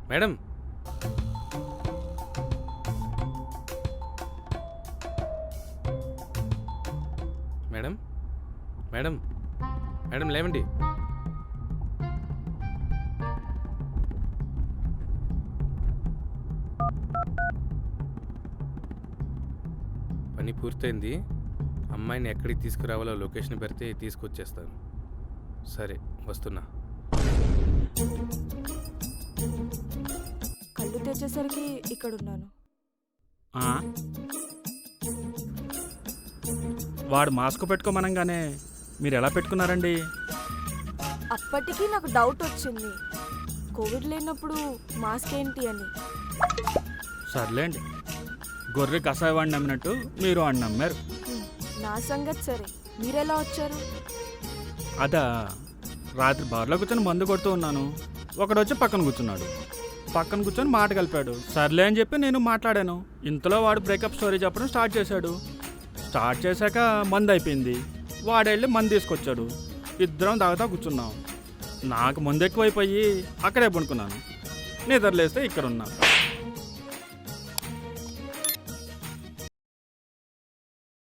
Madam madam madam madam లేవండి. పని పూర్తయింది. అమ్మాయిని ఎక్కడికి తీసుకురావాలో లొకేషన్ పెడితే తీసుకొచ్చేస్తాను. సరే వస్తున్నా. కళ్ళు తెచ్చేసరికి ఇక్కడున్నాను. వాడు మాస్క్ పెట్టుకోమనగానే మీరు ఎలా పెట్టుకున్నారండి? అప్పటికి నాకు డౌట్ వచ్చింది, కోవిడ్ లేనప్పుడు మాస్క్ ఏంటి అని. సర్లేండి, గొర్రె కషాయ వాడిని నమ్మినట్టు మీరు వాడిని నమ్మారు. నా సంగతి సరే, మీరెలా వచ్చారు? అదా, రాత్రి బార్లో కూర్చొని మందు కొడుతూ ఉన్నాను. ఒకడు వచ్చి పక్కన కూర్చున్నాడు. పక్కన కూర్చొని మాట కలిపాడు. సర్లే అని చెప్పి నేను మాట్లాడాను. ఇంతలో వాడు బ్రేకప్ స్టోరీ చెప్పడం స్టార్ట్ చేశాడు. స్టార్ట్ చేశాక మందు అయిపోయింది. వాడెళ్ళి మందు తీసుకొచ్చాడు. ఇద్దరం తాగుతా కూర్చున్నాం. నాకు మందు ఎక్కువైపోయి అక్కడే పడుకున్నాను. నిద్రలేస్తే ఇక్కడ ఉన్నా.